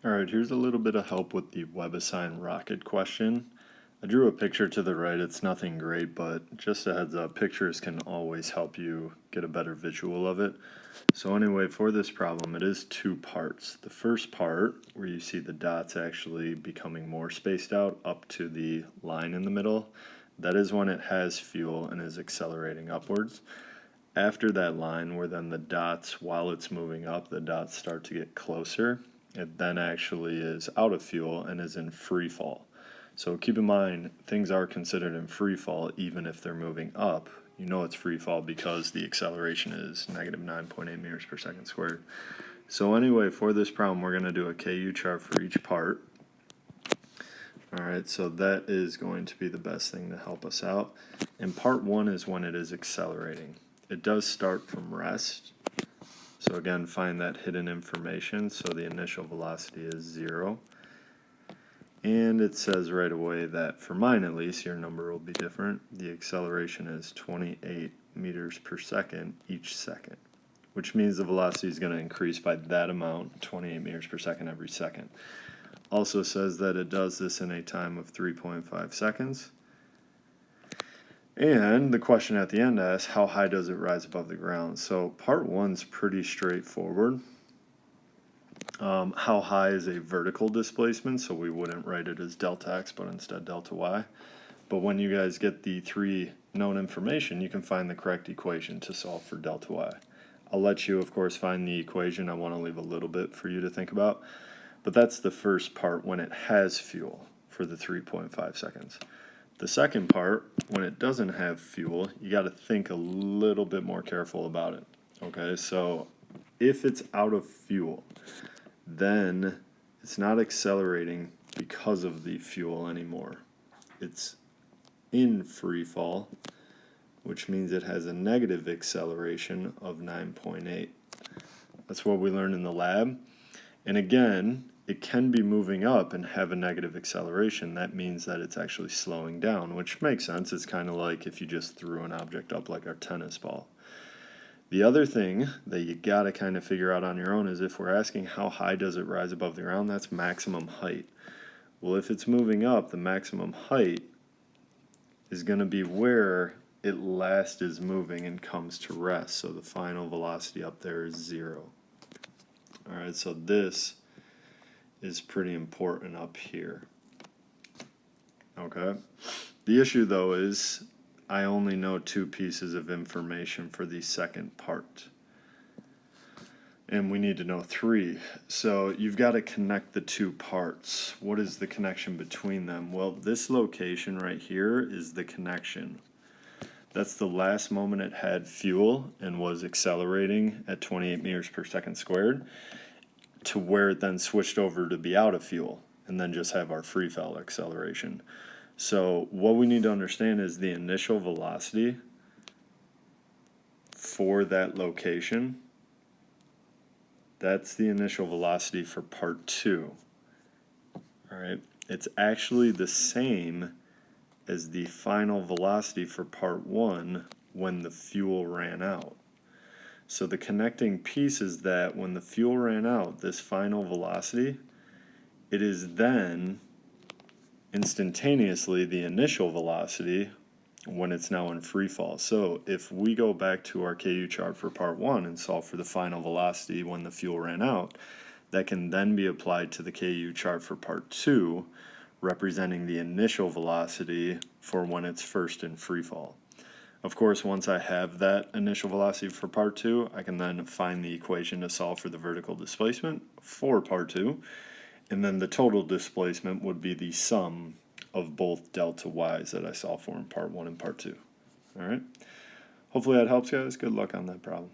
Alright, here's a little bit of help with the WebAssign rocket question. I drew a picture to the right. It's nothing great, but just a heads up, pictures can always help you get a better visual of it. So anyway, for this problem, it is two parts. The first part, where you see the dots actually becoming more spaced out up to the line in the middle, that is when it has fuel and is accelerating upwards. After that line, where then the dots, while it's moving up, the dots start to get closer, it then actually is out of fuel and is in free fall. So keep in mind, things are considered in free fall even if they're moving up. You know it's free fall because the acceleration is negative 9.8 meters per second squared. So anyway, for this problem, we're going to do a KU chart for each part. Alright, so that is going to be the best thing to help us out. And part one is when it is accelerating. It does start from rest. So again, find that hidden information. So the initial velocity is 0. And it says right away that for mine at least, your number will be different. The acceleration is 28 meters per second each second, which means the velocity is going to increase by that amount, 28 meters per second every second. Also says that it does this in a time of 3.5 seconds. And the question at the end asks, how high does it rise above the ground? So part one's pretty straightforward. How high is a vertical displacement, so we wouldn't write it as delta x, but instead delta y. But when you guys get the three known information, you can find the correct equation to solve for delta y. I'll let you, of course, find the equation. I want to leave a little bit for you to think about. But that's the first part when it has fuel for the 3.5 seconds. The second part, when it doesn't have fuel, you got to think a little bit more careful about it. Okay, so if it's out of fuel, then it's not accelerating because of the fuel anymore. It's in free fall, which means it has a negative acceleration of 9.8. That's what we learned in the lab. And again, it can be moving up and have a negative acceleration. That means that it's actually slowing down, which makes sense. It's kind of like if you just threw an object up like our tennis ball. The other thing that you got to kind of figure out on your own is if we're asking how high does it rise above the ground, that's maximum height. Well, if it's moving up, the maximum height is going to be where it last is moving and comes to rest. So the final velocity up there is 0. All right, so this is pretty important up here. Okay. The issue though is I only know two pieces of information for the second part. And we need to know three. So you've got to connect the two parts. What is the connection between them? Well, this location right here is the connection. That's the last moment it had fuel and was accelerating at 28 meters per second squared, to where it then switched over to be out of fuel and then just have our free fall acceleration. So what we need to understand is the initial velocity for that location. That's the initial velocity for part 2. All right, it's actually the same as the final velocity for part 1 when the fuel ran out. So the connecting piece is that when the fuel ran out, this final velocity, it is then instantaneously the initial velocity when it's now in free fall. So if we go back to our KU chart for part 1 and solve for the final velocity when the fuel ran out, that can then be applied to the KU chart for part 2, representing the initial velocity for when it's first in free fall. Of course, once I have that initial velocity for part 2, I can then find the equation to solve for the vertical displacement for part 2, and then the total displacement would be the sum of both delta y's that I solved for in part 1 and part 2. All right. Hopefully that helps, guys. Good luck on that problem.